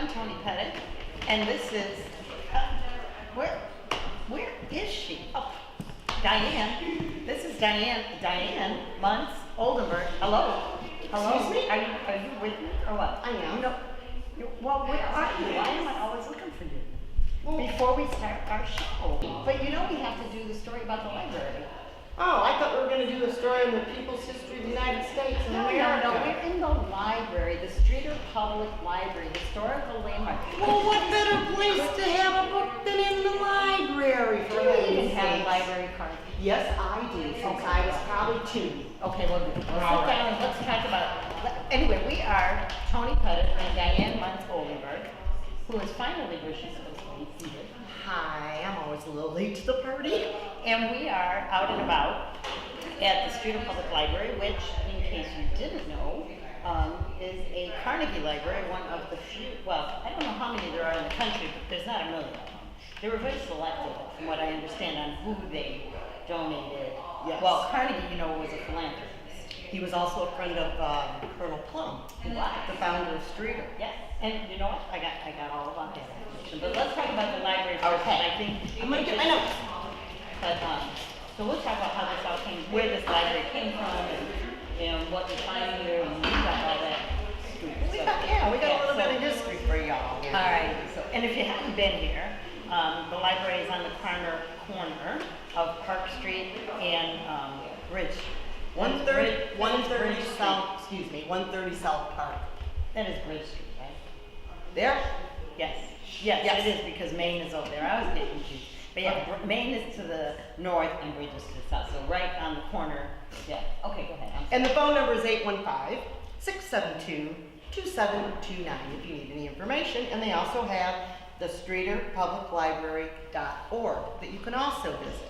I'm Tony Pettit, and this is, where, where is she? Oh, Diane. This is Diane Muntz Oldenburg. Hello. Hello. Excuse me? Are you with me or what? I am. No. Well, where are you? Why am I always looking for you? Before we start our show. But you know we have to do the story about the library. Oh, I thought we were going to do a story on the people's history of the United States and America. No, we're in the library, the Streeter Public Library, historical landmark. Well, what better place to have a book than in the library? Do you even have a library card? Yes, I do, since I was probably 2. Okay, well, sit down and let's talk about it. Anyway, we are Tony Pettit and Diane Muntz Oldenburg, who is finally where she's supposed to be seated. Hi, I'm always a little late to the party. And we are out and about at the Streeter Public Library, which, in case you didn't know, is a Carnegie Library, one of the few, well, I don't know how many there are in the country, but there's not a million of them. They were very selective, from what I understand, on who they donated. Yes. Well, Carnegie, you know, was a philanthropist. He was also a friend of Colonel Plum, the founder of Streeter. Yes, and you know what? I got all about that information. But let's talk about the library first. Okay. I think I'm going to get my notes. But so we'll talk about how this all came, where this library came from, and what we find here, and we got all that. We got a little bit of history for y'all. All right. So, and if you haven't been here, the library is on the corner of Park Street and Bridge. 130 South, 130 South Park. That is Bridge Street, right? There? Yes, Yes. it is, because Main is over there. I was getting confused. But yeah, Main is to the north and Bridge is to the south, so right on the corner. Yeah, okay, go ahead. And the phone number is 815-672-2729 if you need any information. And they also have the StreeterPublicLibrary.org that you can also visit.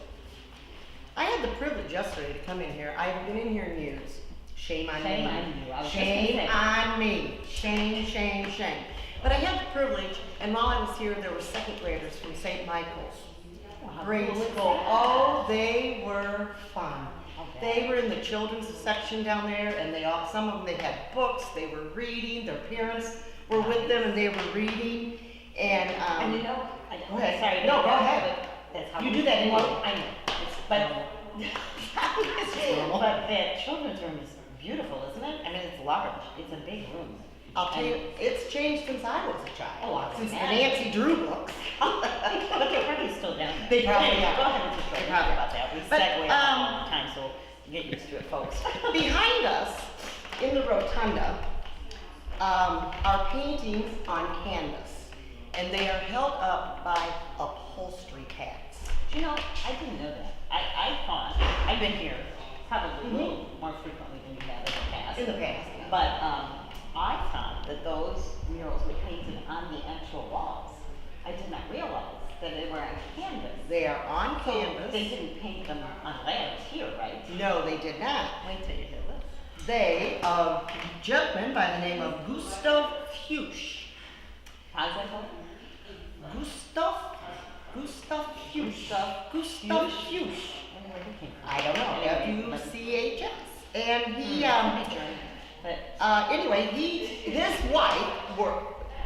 I had the privilege yesterday to come in here. I haven't been in here in years. Shame on me. Shame on you. I was just gonna Shame say. on me. Shame, shame, shame. But I had the privilege, and while I was here, there were second graders from St. Michael's grade cool is school. that? Oh, they were fun. Okay. They were in the children's section down there, and some of them, they had books, they were reading, their parents were with them, and they were reading. And you know, go ahead. Sorry, No, go but ahead. That's how You we do that anyway. I know. But that children's room is beautiful, isn't it? I mean, it's large. It's a big room. I'll tell you, it's changed since I was a child. Oh, I since the imagine. Nancy Drew books. But they're probably still down there. They probably Anyway, are. Go ahead and just They talk probably about that. We But, segue all the time, so get used to it, folks. Behind us, in the rotunda, are paintings on canvas, and they are held up by upholstery cats. You know, I didn't know that. I thought, I've been here probably a little more frequently than you have in the past. In the past. But I thought that those murals were painted on the actual walls. I did not realize that they were on canvas. They are on So canvas. they didn't paint them on ladders here, right? No, they did not. Wait till you hear this. They, a gentleman by the name of Gustav Fuchs. How's that called? Gustav Fuchs. Gustav Fuchs. Wonder where he came from. I don't know. Fuchs. And he, But anyway, his wife,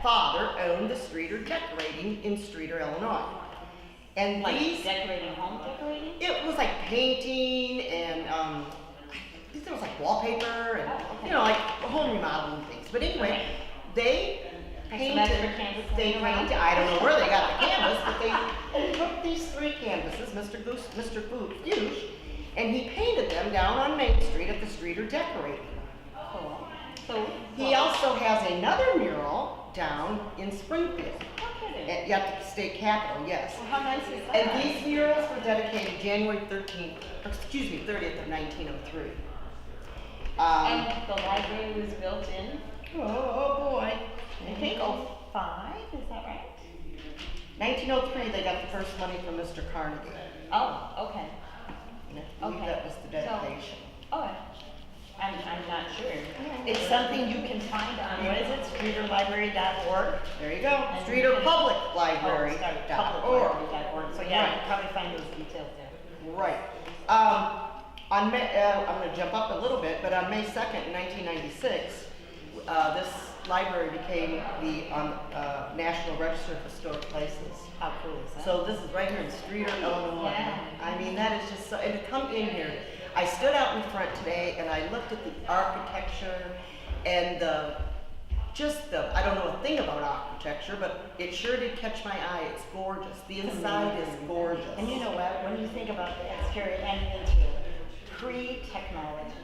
father, owned the Streeter Decorating in Streeter, Illinois. And like these, decorating, home decorating? it was like painting and, there was like wallpaper and, Oh, okay. you know, like home remodeling things. But anyway, Okay. they painted, extra canvas laying around? I don't know where they got the canvas, but they took these 3 canvases, Mr. Fuchs, and he painted them down on Main Street at the Streeter Decorating. Cool. So He also has another mural down in Springfield, Okay. at the state capitol, yes. Well, how nice is that? And these murals were dedicated January 30th of 1903. And the library was built in, Oh boy. I think, 05, is that right? 1903, they got the first money from Mr. Carnegie. Oh, okay. And I believe Okay. that was the dedication. Oh, I'm not sure. It's something you can find on, what is it, streeterlibrary.org? There you go. And StreeterPublicLibrary.org. Publiclibrary.org. So yeah, you can probably find those details there. Right. I'm going to jump up a little bit, but on May 2nd, 1996, this library became the National Register of Historic Places. How cool is that? So this is right here in Streeter, Illinois. Yeah. I mean, that is just so, and to come in here, I stood out in front today and I looked at the architecture and I don't know a thing about architecture, but it sure did catch my eye. It's gorgeous. The inside is gorgeous. And you know what? When you think about the exterior and interior, pre-technology,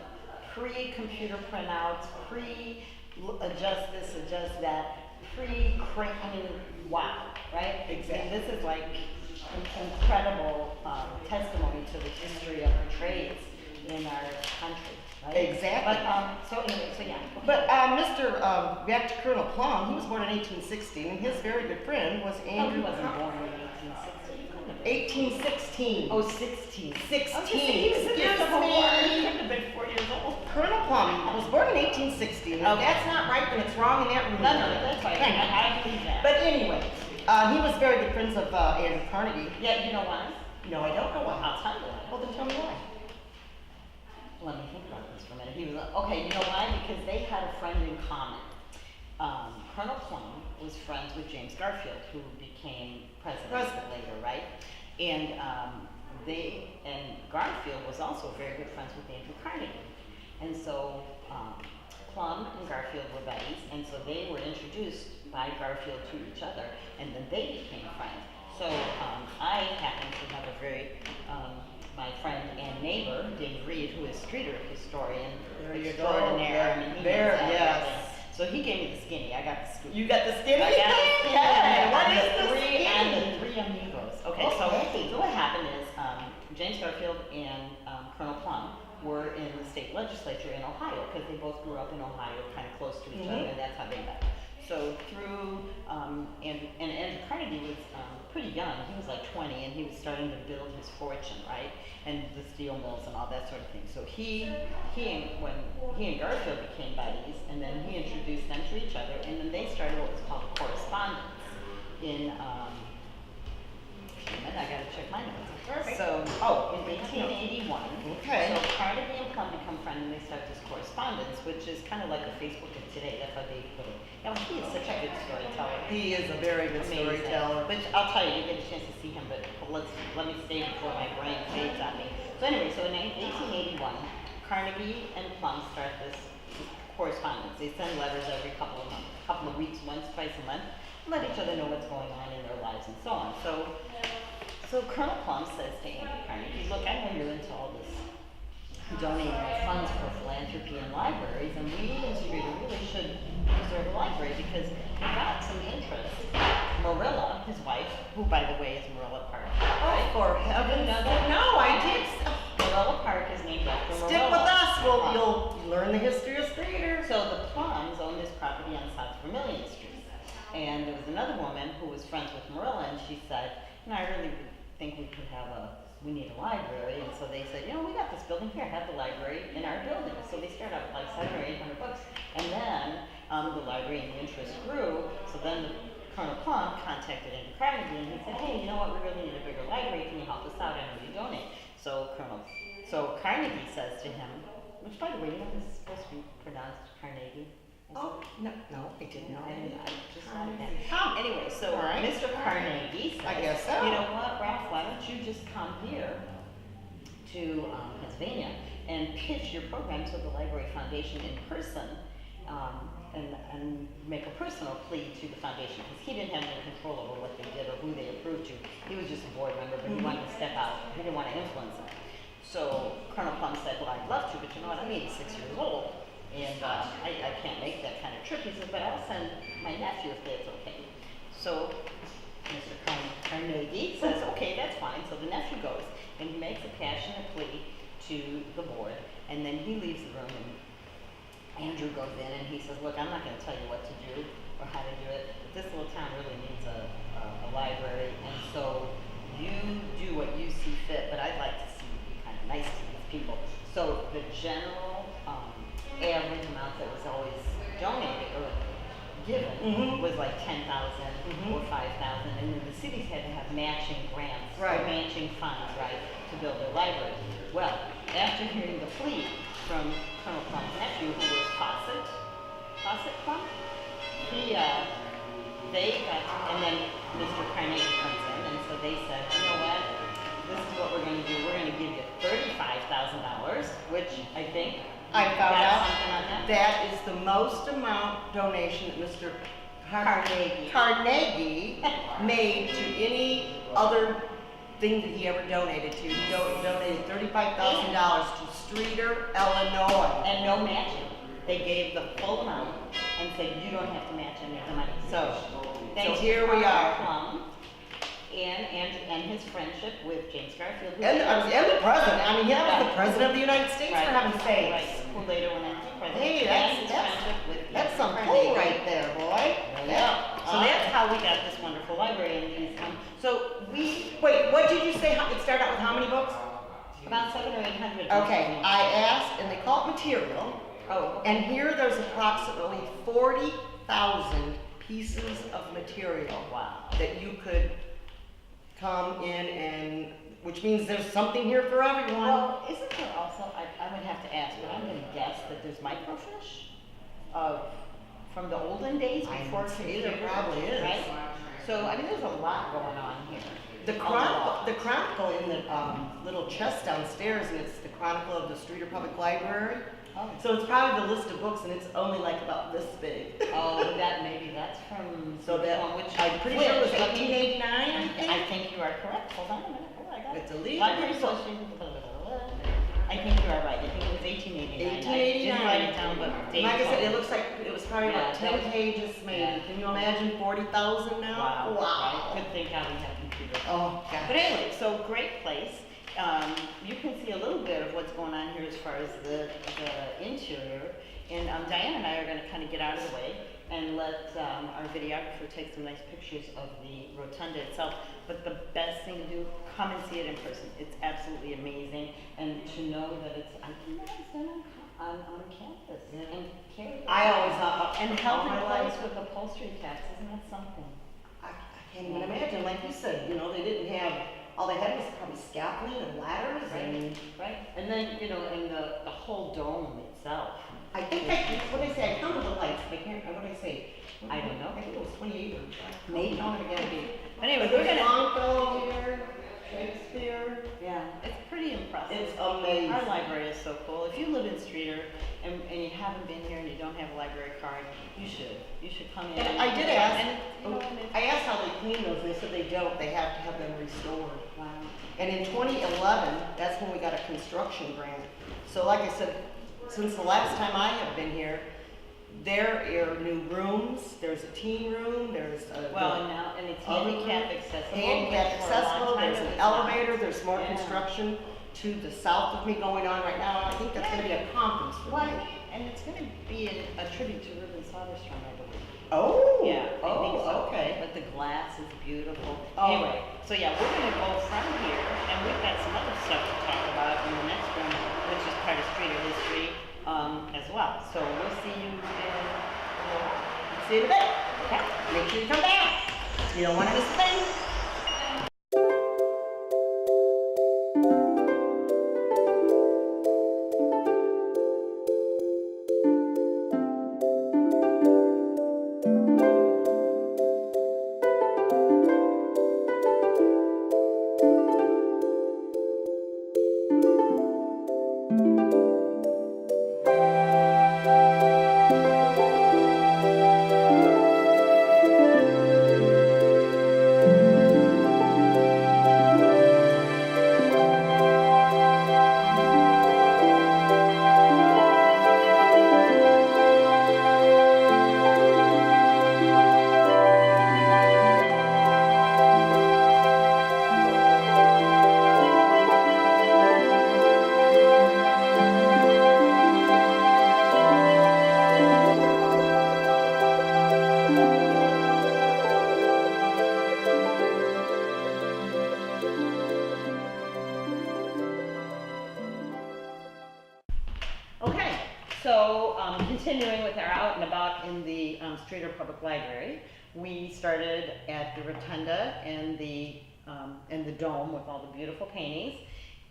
pre-computer printouts, pre-adjust this, adjust that, pre-crane, I mean, wow, right? Exactly. And this is like incredible testimony to the history of our trades in our country, right? Exactly. But, so anyway, so yeah. But back to Colonel Plum, he was born in 1860, and his very good friend was Oh, he Andrew wasn't Plum. born in 1860. 1816. Oh, 16. 16. He was in the Excuse Civil War. He me. couldn't have been 4 years old. Colonel Plum was born in 1860. Now, Okay. that's not right, then it's wrong in that room. No, that's fine. Thank you. I believe that. But anyway, he was very good friends of Andrew Carnegie. Yeah, you know why? No, I don't know why. I'll tell you why. Well, then tell me why. Let me think about this for a minute. He was okay. You know why? Because they had a friend in common. Colonel Plum was friends with James Garfield, who became president later, right? And Garfield was also very good friends with Andrew Carnegie, and so Plum and Garfield were buddies, and so they were introduced by Garfield to each other, and then they became friends. So I happen to have a very my friend and neighbor, Dave Reed, who is Streeter historian There you go. extraordinaire. I mean, he There, knows yes. everything. So he gave me the skinny. I got the scoop. You got the skinny? I got the skinny. Hey, what and is the the three skinny? and the three amigos. Okay, Okay. so what happened is James Garfield and Colonel Plum were in the state legislature in Ohio because they both grew up in Ohio, kind of close to each other, and that's how they met. So through and Andrew Carnegie was pretty young. He was like 20, and he was starting to build his fortune, right? And the steel mills and all that sort of thing. So when he and Garfield became buddies, and then he introduced them to each other, and then they started what was called a correspondence in. I gotta check my notes. Perfect. So, in 1881. Okay. So Carnegie and Plum become friends, and they start this correspondence, which is kind of like a Facebook of today. That's how they put it. Now, he is such a good storyteller. He is a very good Amazing. storyteller. Which I'll tell you, you get a chance to see him, but let me stay before my brain fades on me. So anyway, so in 1881, Carnegie and Plum start this correspondence. They send letters every couple of weeks, once, twice a month, let each other know what's going on in their lives and so on. So Colonel Plum says to Andrew Carnegie, look, I know you're into all this donating funds for philanthropy and libraries, and we in Streeter really should preserve a library because we got some interest. Marilla, his wife, who by the way is Marilla Park, right? For heaven's No, sake. No, I did. Marilla Park is named after Marilla. Stick with us. You'll learn the history of Streeter. So the Plums owned this property on South Vermilion Street. And there was another woman who was friends with Marilla, and she said, I really think we need a library. And so they said, we got this building here, have the library in our building. So they started out with like $700 or $800. And then the library and the interest grew. So then Colonel Plum contacted Andrew Carnegie, and he said, hey, you know what, we really need a bigger library. Can you help us out? I know you donate. So Carnegie says to him, which by the way, this is supposed to be pronounced Carnegie. Oh, no, I didn't know. I just thought of that. Anyway, so All right. Mr. Carnegie says, I guess so. you know what, Ralph, why don't you just come here to Pennsylvania and pitch your program to the Library Foundation in person and make a personal plea to the foundation, because he didn't have any control over what they did or who they approved to. He was just a board member, but he wanted to step out. He didn't want to influence them. So Colonel Plum said, well, I'd love to, but you know what, I'm 86 years old. And I can't make that kind of trip. He said, but I'll send my nephew if that's okay. So Mr. Carnegie says, okay, that's fine. So the nephew goes, and he makes a passionate plea to the board, and then he leaves the room, and Andrew goes in, and he says, look, I'm not going to tell you what to do or how to do it, but this little town really needs a library, and so you do what you see fit, but I'd like to see you be kind of nice to these people. So the general average amount that was always donated or given was like 10,000 or 5,000, and then the cities had to have matching grants or matching funds, right, to build their library. Well, after hearing the plea from Colonel Plum's nephew, who was Fawcett Plum, they got, and then Mr. Carnegie comes in, and so they said, you know what, this is what we're gonna do, we're gonna give you $35,000, which I think. I found got out something on that. that is the most amount donation that Mr. Carnegie. Carnegie made to any other thing that he ever donated to. He donated $35,000 to Streeter, Illinois. And no matching. They gave the full amount and said, you don't have to match any of the money. So, thanks to here we are. Plum and his friendship with James Garfield. who And later- the president. I mean, he was Yeah. the president of the United States, Right, for heaven's sakes. Right, who later went into president. Hey, And his that's friendship with that's Mr. some Carnegie. pull right there, boy. Yeah. So that's how we got this wonderful library in these. So we Wait, what did you say? It started out with how many books? about 700 or 800. Okay, I asked, and they call it material. Oh. And here there's approximately 40,000 pieces of material Wow. that you could come in and, which means there's something here for everyone. Well, isn't there also, I would have to ask, but I'm gonna guess that there's microfiche from the olden days I before would say there computers, probably is. right? So, I mean, there's a lot going on here. The Chronicle in the little chest downstairs, and it's the Chronicle of the Streeter Public Library. Oh. So it's probably the list of books, and it's only like about this big. Oh, maybe that's from. So that, which. I'm pretty sure it was which, I mean, 1889, I think. I think you are correct. Hold on a minute. Oh, I got it. It's a legal Library book. Association. I think you are right. I think it was 1889. I didn't write it down, but. Like I said, it looks like it was probably Yeah, about 10 that- pages maybe. yeah. Can you imagine 40,000 now? Wow. Good thing how we have computers. Oh, But God. anyway, so great place. You can see a little bit of what's going on here as far as the interior. And Diane and I are gonna kind of get out of the way and let our videographer take some nice pictures of the rotunda itself. But the best thing to do, come and see it in person. It's absolutely amazing. And to know that it's, I think it's done on campus and carried. I always thought, And held in my place life, with upholstery tax, isn't that something? I can't even imagine, like you said, you know, they didn't have, all they had was probably scaffolding and ladders and. Right, and then, you know, and the whole dome itself. I think what did I say? I counted the lights, but I can't, what did I say? I don't know. I think it was 28 or. Maybe. Count it again. But anyway, There's we're gonna, Longfellow here, Shakespeare. yeah, it's pretty impressive. It's amazing. Our library is so cool. If you live in Streeter and you haven't been here and you don't have a library card, you should come in. And I did ask, And, you know, and it's- I asked how they clean those, and they said they don't, they have to have them restored. wow. And in 2011, that's when we got a construction grant. So like I said, since the last time I have been here, there are new rooms, there's a teen room, there's a. Well, and now, and it's other handicap room, accessible. handicap which for a long accessible, time there's it an was not. elevator, there's more Yeah. construction to the south of me going on right now. I think that's gonna be a conference for Well, me. and it's gonna be a tribute to Ruben Soderstrom, I believe. Oh, Yeah, I think so. oh, okay. But the glass is beautiful. Oh. Anyway, so yeah, we're gonna go from here, and we've got some other stuff to talk about in the next room, which is part of Streeter history, as well. So we'll see you in, See you in a bit. okay? Make sure you come back. You don't want to miss a thing. Okay, so continuing with our out and about in the Streeter Public Library, we started at the rotunda and the dome with all the beautiful paintings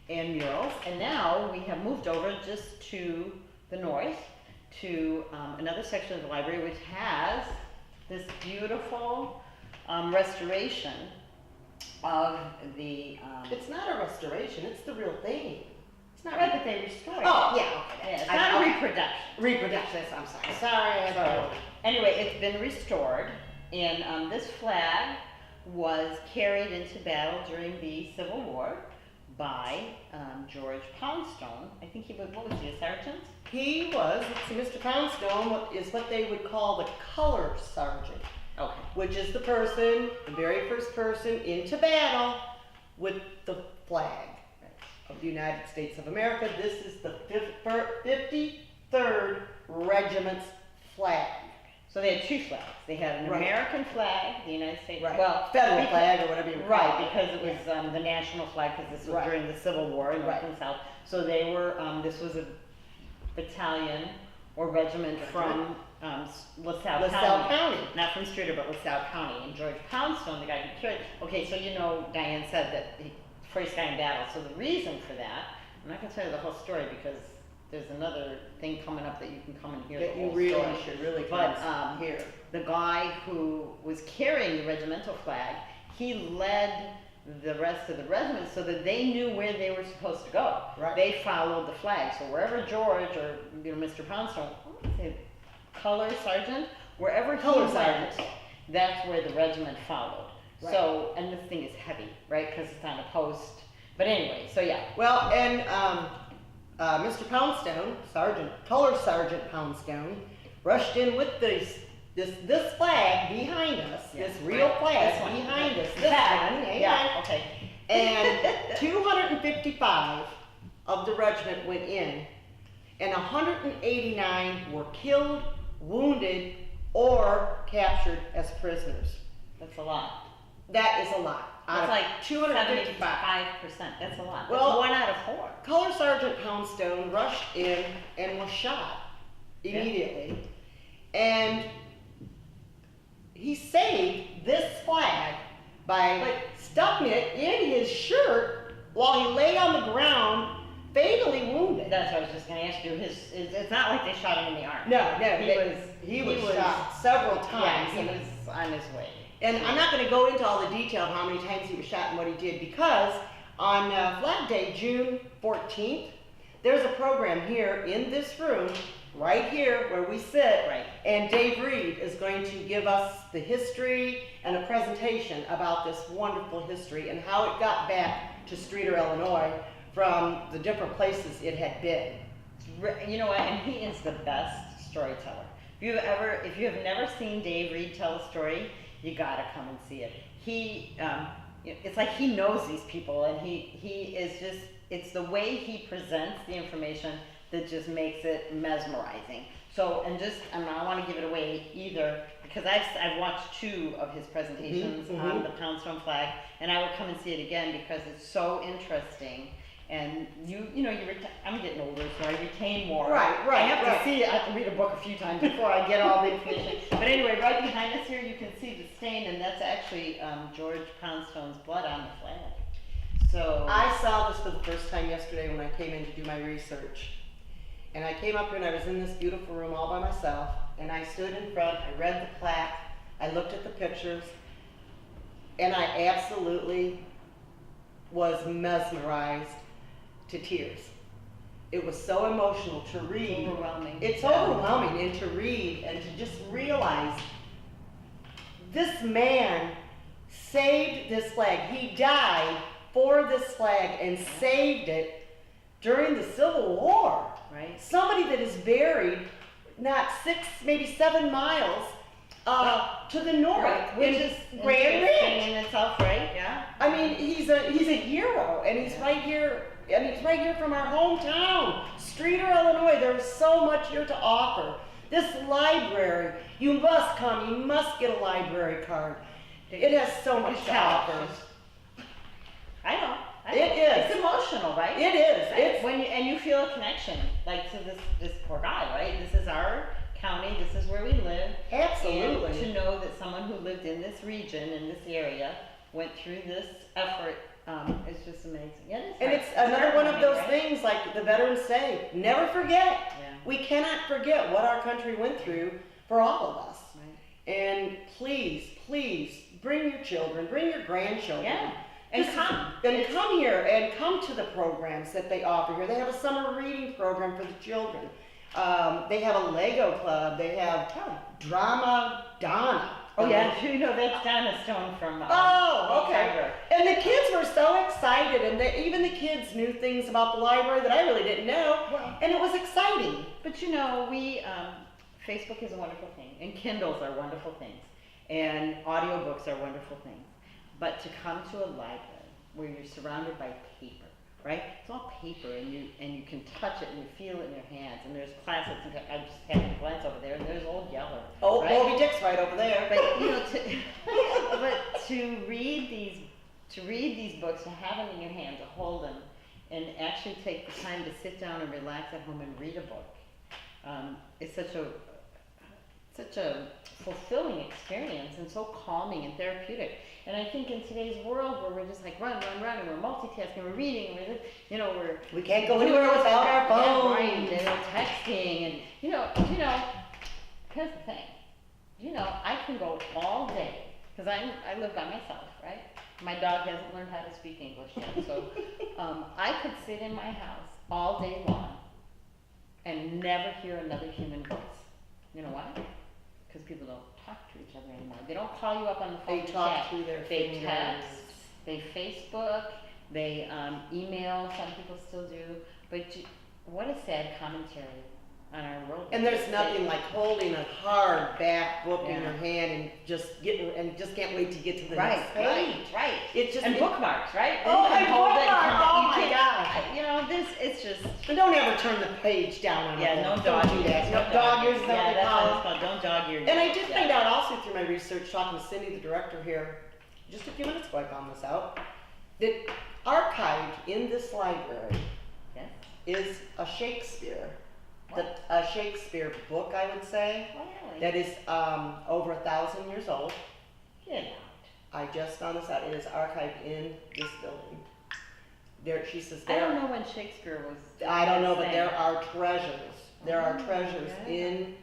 and murals, and now we have moved over just to the north to another section of the library which has this beautiful restoration of the. It's not a restoration, it's the real thing. It's not right that they restored. Oh, it. yeah, okay. Yeah, it's not a reproduction. Reproduction, I'm sorry. Sorry. Sorry. Anyway, it's been restored, and this flag was carried into battle during the Civil War by George Poundstone. I think he was, what was he, a sergeant? He was, Mr. Poundstone is what they would call the color sergeant, Okay. which is the person, the very first person into battle with the flag of the United States of America. This is the 53rd Regiment's flag. So they had two flags. They had an Right. American flag, the United States, Right. well, Federal because- flag or whatever you call Right, it. because it was the national flag, because this was Right. during the Civil War in North Right. and South. So they were, this was a battalion or regiment from LaSalle LaSalle County. County. Not from Streator, but LaSalle County. And George Poundstone, the guy who carried, okay, so you know, Diane said that he first guy in battle. So the reason for that, I'm not gonna tell you the whole story because there's another thing coming up that you can come and hear That the you whole really story. should really But hear. the guy who was carrying the regimental flag, he led the rest of the regiment so that they knew where they were supposed to go. Right. They followed the flag. So wherever George or Mr. Poundstone, I want to say color sergeant, wherever he Color went, sergeant. that's where the regiment followed. Right. So, and this thing is heavy, right? Because it's on a post. But anyway, so yeah. Well, and Mr. Poundstone, Color Sergeant Poundstone, rushed in with this flag behind us, Yeah. this real Right. flag This one. behind us, this That, one, hang yeah, on. okay. And 255 of the regiment went in, and 189 were killed, wounded, or captured as prisoners. That's a lot. That is a lot. Out That's of like 255. 75%. That's a lot. Well- That's 1 out of 4. Color Sergeant Poundstone rushed in and was shot Yeah. immediately. And he saved this flag by stuffing it in his shirt while he lay on the ground, fatally wounded. That's what I was just going to ask you. It's not like they shot him in the arm. No, He he was was shot several Yeah, times. he was on his way. And I'm not going to go into all the detail of how many times he was shot and what he did, because on Flag Day, June 14th, there's a program here in this room, right here where we sit, Right. and Dave Reed is going to give us the history and a presentation about this wonderful history and how it got back to Streator, Illinois from the different places it had been. You know what? And he is the best storyteller. If you have never seen Dave Reed tell a story, you gotta come and see it. It's like he knows these people, and he is just, it's the way he presents the information that just makes it mesmerizing. So, and just, I don't want to give it away either, because I've watched 2 of his presentations on the Poundstone flag, and I will come and see it again because it's so interesting. And I'm getting older, so I retain more. Right, I have right. to see it. I have to read a book a few times before I get all the information. But anyway, right behind us here, you can see the stain, and that's actually George Poundstone's blood on the flag. So I saw this for the first time yesterday when I came in to do my research. And I came up here and I was in this beautiful room all by myself, and I stood in front, I read the plaque, I looked at the pictures, and I absolutely was mesmerized to tears. It was so emotional to read. overwhelming. It's overwhelming, and to read and to just realize this man saved this flag. He died for this flag and saved it during the Civil War. Right. Somebody that is buried not 6, maybe 7 miles to the north, Right, which in is Grand interesting Ridge. in itself, right? Yeah. I mean, he's a hero, and he's right here. And he's right here from our hometown, Streator, Illinois. There's so much here to offer. This library, you must come. You must get a library card. It has so much to offer. I know. It is. It's emotional, right? It is. It's When you feel a connection, like to this poor guy, right? This is our county. This is where we live. absolutely. And to know that someone who lived in this region, in this area, went through this effort, is just amazing. Yeah, it is And hard. it's another one of heartwarming, those right? things, like the veterans say, never forget. Yeah. We cannot forget what our country went through for all of us. Right. And children, bring your grandchildren. Yeah, and This is- come. And It's- come here and come to the programs that they offer here. They have a summer reading program for the children. They have a Lego club. They have Drama Donna. Oh yeah, you know, that's Donna Stone from. Oh, okay. Cyber. And the kids were so excited, and even the kids knew things about the library that I really didn't know, Well- and it was exciting. But you know, Facebook is a wonderful thing, and Kindles are wonderful things, and audiobooks are wonderful things. But to come to a library where you're surrounded by paper, right? It's all paper, and you can touch it and you feel it in your hands. And there's classics. And I just had a glance over there, and there's Old Yeller. Oh, right? Moby Dick's right over there. But you know, to read these books, to have them in your hand, to hold them, and actually take the time to sit down and relax at home and read a book, is such a fulfilling experience and so calming and therapeutic. And I think in today's world where we're just like run, and we're multitasking, we're reading, We can't go anywhere without our phone. right, and we're texting, and you know, here's the thing, I can go all day, because I live by myself, right? My dog hasn't learned how to speak English yet, so I could sit in my house all day long and never hear another human voice. You know why? Because people don't talk to each other anymore. They don't call you up on the phone They to talk chat. through their They fingers. text, they Facebook, they email, some people still do. But what a sad commentary on our world. And there's nothing like holding a hard-back book in Yeah. your hand and just can't wait to get to the Right, next page. right. It's just And bookmarks, right? Oh, Then you and can hold it, bookmark, oh my gosh. It's just. And don't ever turn the page down on Yeah, a no book. dog Don't do ears. that. No No dog ears is Yeah, what they that's call what it. it's called. Don't dog ears. And I did Yeah. find out also through my research, talking to Cindy, the director here, just a few minutes ago I found this out, that archived in this library Yes. is a Shakespeare book, I would say, Really? that is over 1,000 years old. Get out. I just found this out. It is archived in this building. She says I don't know when Shakespeare was. I don't know, but saying. there are treasures. There are Oh, treasures yeah. in.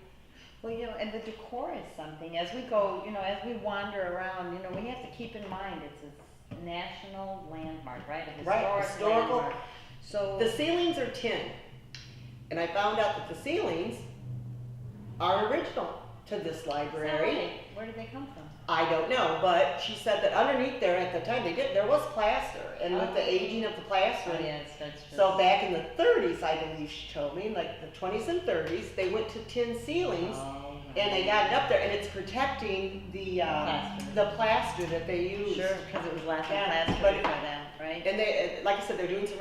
Well, and the decor is something. As we go, as we wander around, we have to keep in mind it's a national landmark, right? A Right, historical. landmark. So The ceilings are tin, and I found out that the ceilings are original to this library. where did they come from? I don't know, but she said that underneath there at the time there was plaster, and with the aging of the plaster, Oh, yes, that's true. so back in the 30s, I believe she told me, like the 20s and 30s, they went to tin ceilings, Oh, and they got it up there, and it's protecting the plaster that they use. sure, because it was laughing Yeah, plaster but before that, right? And they, like I said, they're doing some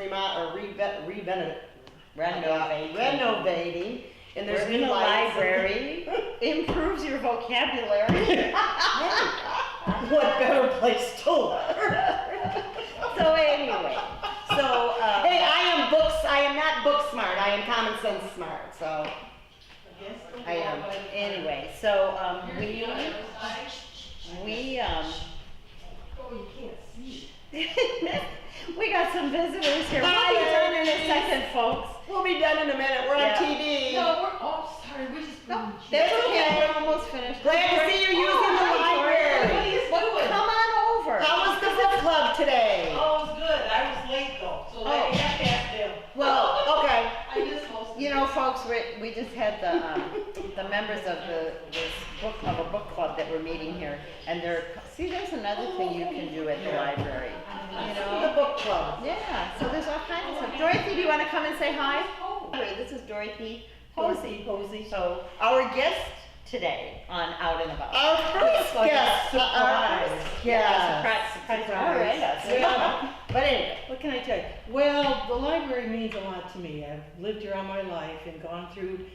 renovating, and there's Working new in a lights. library improves your vocabulary. What better place to learn? So anyway, Hey, I am not book smart. I am common sense smart. So I am. anyway, so we got some visitors here. We'll be done in a second, folks. We'll be done in a minute. We're Yeah. on TV. No, sorry, we're just. No, that's okay. We're almost finished. Glad to see you using the hi, library. What are you Well, doing? come on over. How was the book club today? Oh, it was good. I was late though, so Oh. I have to ask them. Well, Okay. I just hosted. folks, we just had the members of this book club that were meeting here, and there's another thing you can do at the library. The book club. Yeah, so there's all kinds of stuff. Dorothy, do you want to come and say hi? This is Dorothy Posey. So our guest today on Out and About. Our first guest. Surprise. All right. Yeah. But anyway. What can I tell you? Well, the library means a lot to me. I've lived here all my life and gone through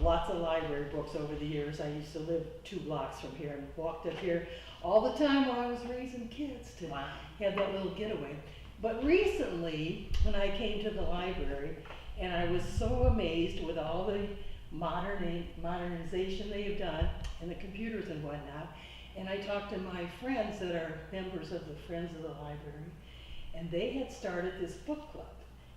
lots of library books over the years. I used to live 2 blocks from here and walked up here all the time while I was raising kids to Wow. have that little getaway. But recently, when I came to the library, and I was so amazed with all the modernization they have done and the computers and whatnot, and I talked to my friends that are members of the Friends of the Library, and they had started this book club.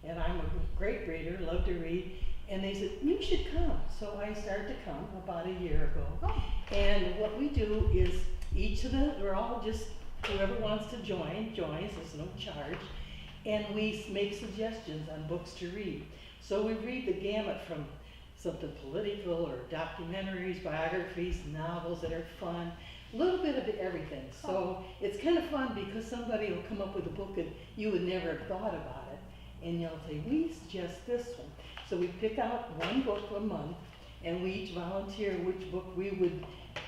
And I'm a great reader, love to read, and they said, you should come. So I started to come about a year ago. And what we do is we're all just, whoever wants to joins, there's no charge. And we make suggestions on books to read. So we read the gamut from something political or documentaries, biographies, novels that are fun, a little bit of everything. So it's kind of fun because somebody will come up with a book that you would never have thought about it. And you'll say, we suggest this one. So we pick out one book a month and we each volunteer which book we would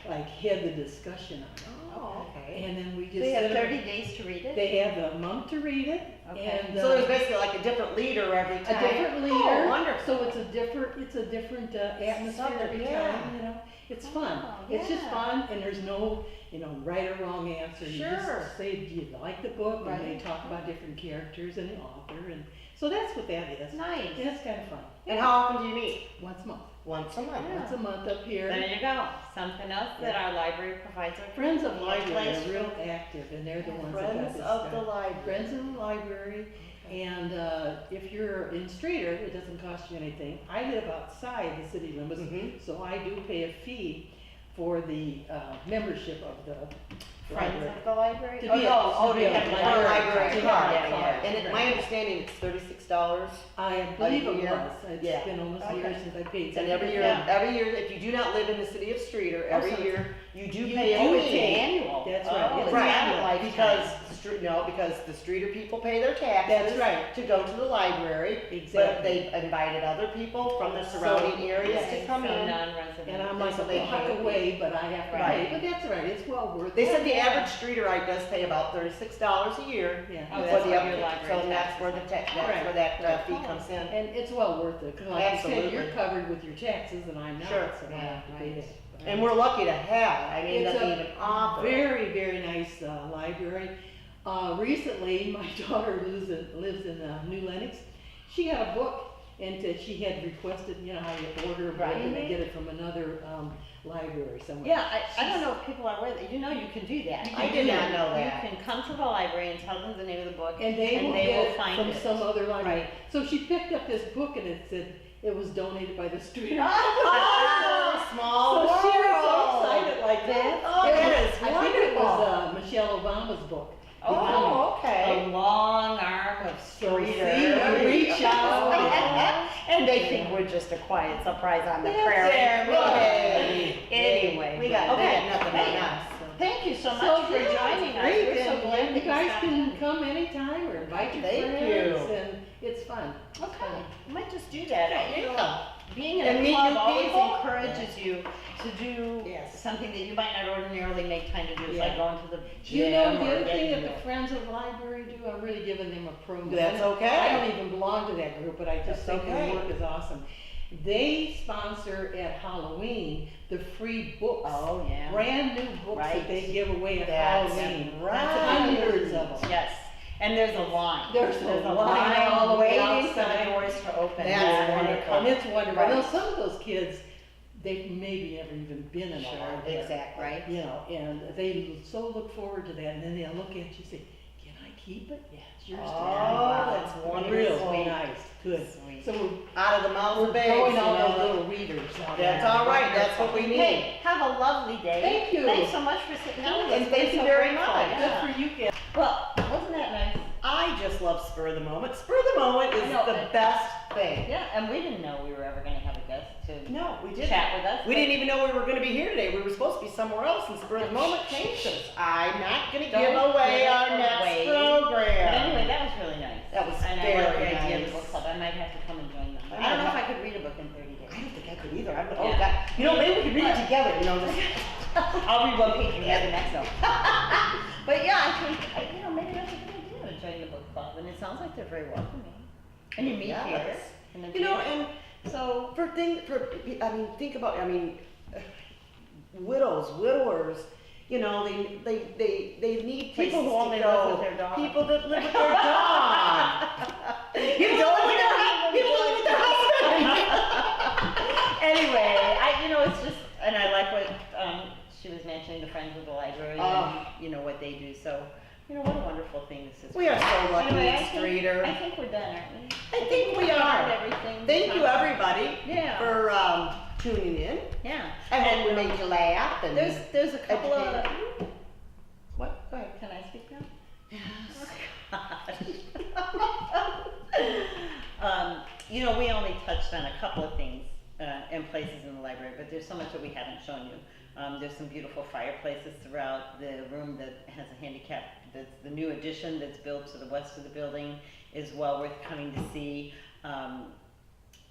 like head the discussion on. Oh, okay. And then we just. They have sit 30 around- days to read it? They have a month to read it. Okay. And, So there's basically like a different leader every time. a different leader. Oh, wonderful. So it's a different atmosphere every Yeah. time, you know. It's fun. Oh, It's just yeah. fun, and there's no, right or wrong answer. You Sure. just say, do you like the book? And they Right. talk about different characters and the author, and so that's what that is. Nice. And it's kind of fun. And how often do you meet? Once a month. Once a month. Yeah. Once a month up here. There you go. Something else that our library provides. Our Friends of Yeah, Library place are real for- active, and they're the ones that got Friends this of the started. library. Friends of the Library, and if you're in Streator, it doesn't cost you anything. I live outside the city limits, Mhm. so I do pay a fee for the membership of the Friends library. of the library? To Oh, be no, a- oh, to to be a have a Our library Yeah, card. yeah, yeah. And it, my understanding, it's $36. I believe it year? was. It's Yeah. been almost a year Okay. since I paid. And every year, if you do not live in the city of Streator, every so year, you do you pay a do fee. pay. Annual. That's right. Oh, It's Right, annual. lifetime. because the Streator people pay their taxes. That's right. To go to the library. But Exactly. they've invited other people from the surrounding areas to Okay, come so in. non-resident. And I'm And like so a they block pay a fee. away, but I have to pay. Right. But that's all right. It's well worth it. They said the Yeah. average Streeterite does pay about $36 a year. Yeah. Oh, for that's the what upkeep. your library So that's taxes where the are. that's Right. where that Right. fee comes in. And it's well worth it, because like I said, Absolutely. you're covered with your taxes and I'm not, Sure. so I Yeah, have to pay right. that. And we're lucky to have it. I mean, It's to a even offer. Very, very nice library. Recently, my daughter lives in New Lenox. She got a book, and she had requested, how you order a book Right. and they get it from another library somewhere. Yeah, I don't know if people are aware that, you can do that. I did not know You that. can come to the library and tell them the name of the book. And they And will they get will it find from it. some other library. Right. So she picked up this book and it said it was donated by the Streeter. Oh, small So she was so world. excited like that. Oh, It that was- is I think it was wonderful. Michelle Obama's book. Oh, A okay. long arm of So Streeter. see, you reach out. And they think we're just a quiet surprise on the That's prairie. it. Hey. Anyway. We got nothing Hey, on us. Thank you so So, much for yeah, joining us. great, We're so and glad you that guys stopped can in. come anytime or invite your Thank friends, you. and it's fun. Okay, I might just do that. Yeah. Being in And a meet club new always people. encourages you to do Yes. something that you might not ordinarily make time to do. It's Yeah. like going to the Do you gym know or the other thing getting that the your- Friends of the Library do? I'm really giving them a promo. That's okay. I don't even belong to that group, but I just That's think okay. their work is awesome. They sponsor at Halloween the free books. Oh, yeah. Brand new books Right. that they give away at That's Halloween. right. Hundreds of them. Yes, and there's a line. There's a line all the way waiting for outside. the doors to open. That's Yeah. wonderful. And it's wonderful. Right. Now, some of those kids, they've maybe never even been in a Sure, library. Exactly. Right? And they so look forward to that, and then they'll look at you and say, "Can I keep it?" "Yeah, it's yours to Oh, have." that's wonderful. Real nice, good. Sweet. So Out of the mouths we're of babes, growing you all those know. little readers. out That's there. all right. That's what we need. Hey, have a lovely day. Thank you. Thanks so much for sitting down with us. And thank We're you so very grateful. much. Good Yeah. for you guys. Well, wasn't that nice? I just love Spur of the Moment. Spur of the Moment is I know, the and- best thing. Yeah, and we didn't know we were ever gonna have a guest to No, we didn't. chat with us. We didn't even know we were going to be here today. We were supposed to be somewhere else, and Spur of the Moment changed us. I'm not going to Don't give away give it our away. next But program. anyway, that was really nice. That was And I like the very idea of nice. the book club. I might have to come and join them. I I don't know if might I could read a book in 30 I days. don't think I could either. Oh, Yeah. God. You know, maybe we could read it together. You know, just I'll read one page and you have the next one. But yeah, I think, maybe that's a good idea to join the book club. And it sounds like they're very welcoming. And you meet Yeah, here. that's- in the you know, theater. and so think about. Widows, widowers. You know, they need People places who only to go. live with their dog. People that live with their dog. People that live with their husband. Anyway, it's just, and I like what she was mentioning, the Friends of the Library, Oh. and what they do. So, what a wonderful thing this is. We are so lucky Anyway, in Streator. I think we're done, aren't we? I think we covered are. everything. Thank you, everybody, Yeah. for tuning in. Yeah. I hope we made you laugh. And There's a couple of educated. Go ahead. Can I speak now? You know, we only touched on a couple of things and places in the library, but there's so much that we haven't shown you. There's some beautiful fireplaces throughout the room that has a handicap. That's the new addition that's built to the west of the building is well worth coming to see.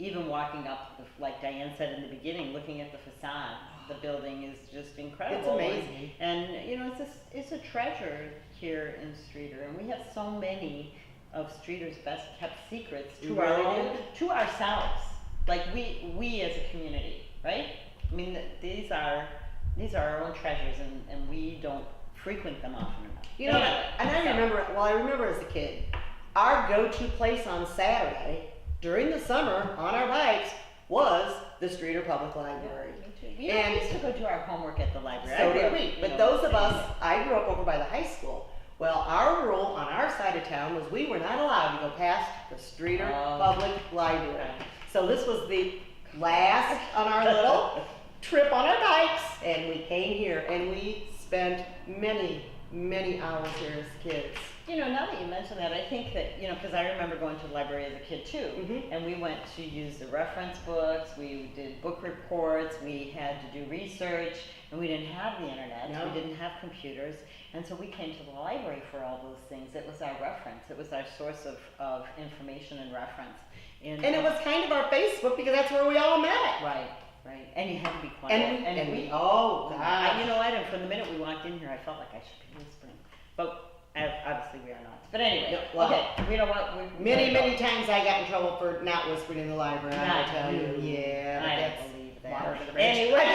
Even walking up, like Diane said in the beginning, looking at the facade, the building is just incredible. It's amazing. And you know, it's a treasure here in Streeter, and we have so many of Streeter's best kept secrets to We our really own, to ourselves. Like we as a community, right? I mean, these are our own treasures, and we don't frequent them often enough. You know, Anyway, and I so- remember as a kid, our go-to place on Saturday during the summer on our bikes was the Streeter Public Library. You know, we used to go do our homework at the library. So I did grew up, we. you But know, those of us, anyway. I grew up over by the high school. Well, our rule on our side of town was we were not allowed to go past the Streeter Oh. Public Library. So this was the last on our little trip on our bikes, and we came here, and we spent many, many hours here as kids. You know, now that you mention that, I think that, you know, because I remember going to the library as a kid too, Mhm. and we went to use the reference books, we did book reports, we had to do research, and we didn't have the internet, No. we didn't have computers, and so we came to the library for all those things. It was our reference, it was our source of information and reference. And it was kind of our Facebook because that's where we all met. Right, right, and you had to be quiet. And we, oh, You God. know what, and from the minute we walked in here, I felt like I should be whispering, but obviously we are not. But anyway, No, well, okay, you know what? Many, many times I got in trouble for not whispering in the library, I Not tell you. you. Yeah, but I that's don't believe water that. under the bridge. Anyway, I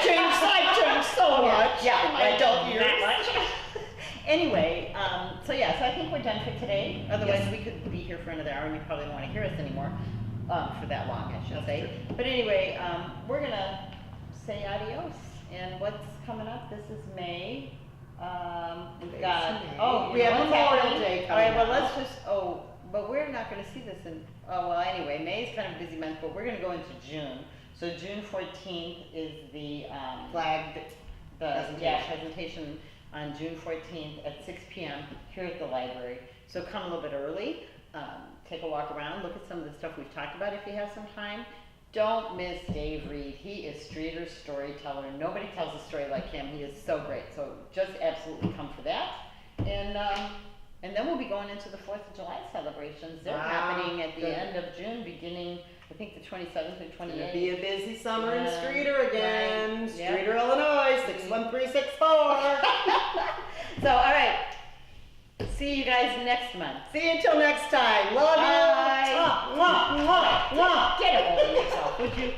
changed so much Yeah, in my like adult that years. much. Anyway, so yeah, so I think we're done for today. Otherwise, Yes. we could be here for another hour, and you probably don't want to hear us anymore for that long, I should That's say. But anyway, we're gonna say adios. And what's coming up? This is May. We've It's got May. We you know have what's Memorial happening? Day All right, well coming let's just but we're not going to see this in. Oh well, anyway, May is kind of a busy month, but we're going to go into June. So June 14th is the Flag presentation on June 14th at 6 p.m. here at the library. So come a little bit early, take a walk around, look at some of the stuff we've talked about if you have some time. Don't miss Dave Reed. He is Streeter's storyteller. Nobody tells a story like him. He is so great. So just absolutely come for that. And then we'll be going into the 4th of July celebrations. They're Wow, happening at the good. end of June, beginning I think the 27th or It's 28th. gonna be a busy summer in Yeah, Streeter again. right, yeah. Streeter, Illinois, 61364. So all right. See you guys next month. See you until next time. Love Bye. you. Mwah, mwah, mwah, mwah. Get it over yourself, would you?